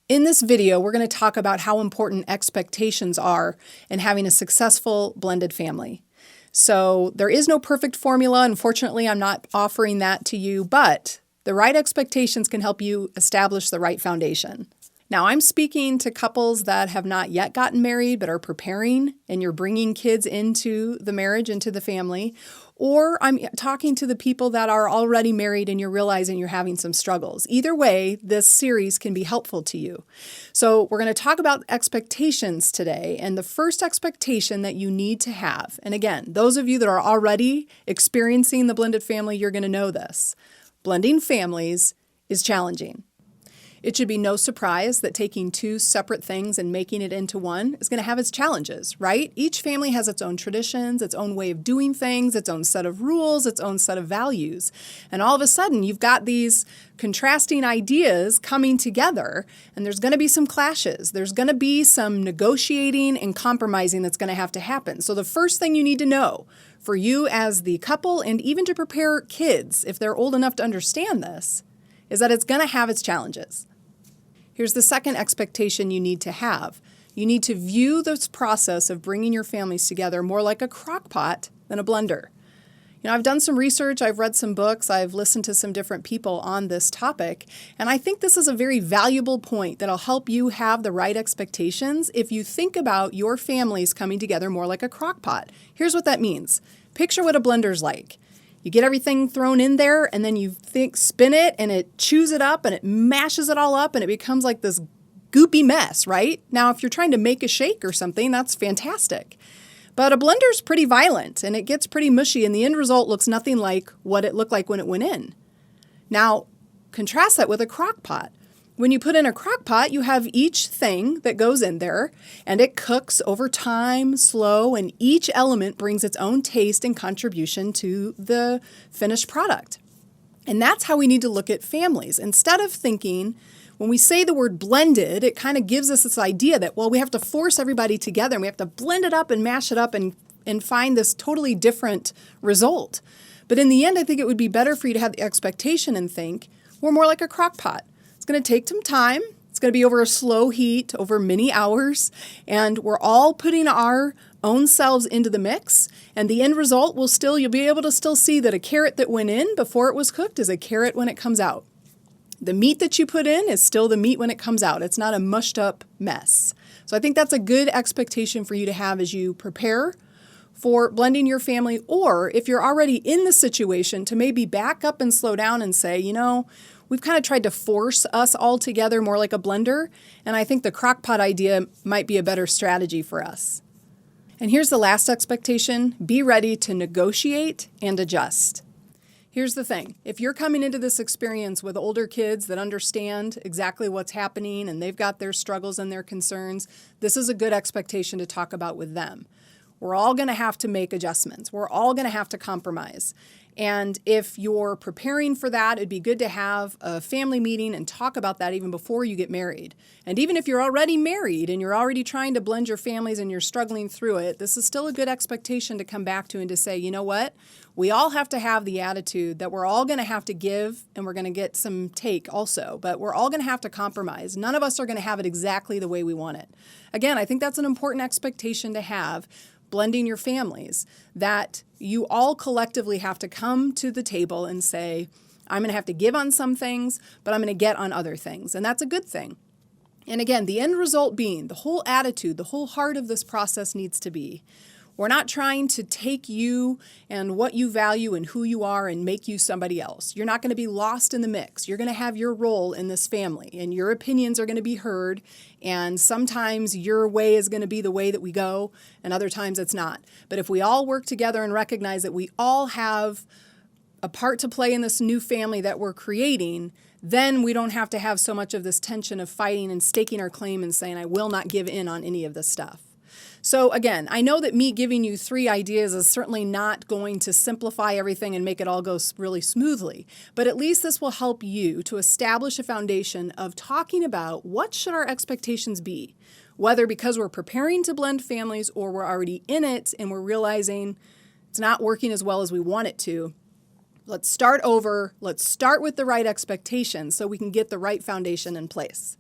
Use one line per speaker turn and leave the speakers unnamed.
In this video, we're going to talk about how important expectations are in having a successful blended family. So there is no perfect formula. Unfortunately, I'm not offering that to you, but the right expectations can help you establish the right foundation. Now, I'm speaking to couples that have not yet gotten married but are preparing, and you're bringing kids into the marriage, into the family. Or I'm talking to the people that are already married and you're realizing you're having some struggles. Either way, this series can be helpful to you. So we're going to talk about expectations today. And the first expectation that you need to have, and again, those of you that are already experiencing the blended family, you're going to know this. Blending families is challenging. It should be no surprise that taking two separate things and making it into one is going to have its challenges, right? Each family has its own traditions, its own way of doing things, its own set of rules, its own set of values. And all of a sudden, you've got these contrasting ideas coming together, and there's going to be some clashes. There's going to be some negotiating and compromising that's going to have to happen. So the first thing you need to know for you as the couple, and even to prepare kids, if they're old enough to understand this, is that it's going to have its challenges. Here's the second expectation you need to have. You need to view this process of bringing your families together more like a crockpot than a blender. You know, I've done some research, I've read some books, I've listened to some different people on this topic, and I think this is a very valuable point that'll help you have the right expectations if you think about your families coming together more like a crockpot. Here's what that means. Picture what a blender's like. You get everything thrown in there and then you spin it and it chews it up and it mashes it all up and it becomes like this goopy mess, right? Now, if you're trying to make a shake or something, that's fantastic. But a blender's pretty violent and it gets pretty mushy and the end result looks nothing like what it looked like when it went in. Now, contrast that with a crock pot. When you put in a crock pot, you have each thing that goes in there and it cooks over time, slow, and each element brings its own taste and contribution to the finished product. And that's how we need to look at families. Instead of thinking, when we say the word blended, it kind of gives us this idea that, well, we have to force everybody together and we have to blend it up and mash it up and find this totally different result. But in the end, I think it would be better for you to have the expectation and think, we're more like a crock pot. It's going to take some time. It's going to be over a slow heat, over many hours, and we're all putting our own selves into the mix, and the end result you'll be able to still see that a carrot that went in before it was cooked is a carrot when it comes out. The meat that you put in is still the meat when it comes out. It's not a mushed up mess. So I think that's a good expectation for you to have as you prepare for blending your family, or if you're already in the situation, to maybe back up and slow down and say, you know, we've kind of tried to force us all together more like a blender, and I think the crock pot idea might be a better strategy for us. And here's the last expectation. Be ready to negotiate and adjust. Here's the thing. If you're coming into this experience with older kids that understand exactly what's happening and they've got their struggles and their concerns, this is a good expectation to talk about with them. We're all going to have to make adjustments. We're all going to have to compromise. And if you're preparing for that, it'd be good to have a family meeting and talk about that even before you get married. And even if you're already married and you're already trying to blend your families and you're struggling through it, this is still a good expectation to come back to and to say, you know what? We all have to have the attitude that we're all going to have to give and we're going to get some take also, but we're all going to have to compromise. None of us are going to have it exactly the way we want it. Again, I think that's an important expectation to have. Blending your families, that you all collectively have to come to the table and say, I'm going to have to give on some things, but I'm going to get on other things. And that's a good thing. And again, the end result being, the whole attitude, the whole heart of this process needs to be, we're not trying to take you and what you value and who you are and make you somebody else. You're not going to be lost in the mix. You're going to have your role in this family and your opinions are going to be heard. And sometimes your way is going to be the way that we go and other times it's not. But if we all work together and recognize that we all have a part to play in this new family that we're creating, then we don't have to have so much of this tension of fighting and staking our claim and saying, I will not give in on any of this stuff. So again, I know that me giving you 3 ideas is certainly not going to simplify everything and make it all go really smoothly, but at least this will help you to establish a foundation of talking about what should our expectations be, whether because we're preparing to blend families or we're already in it and we're realizing it's not working as well as we want it to. Let's start over. Let's start with the right expectations so we can get the right foundation in place.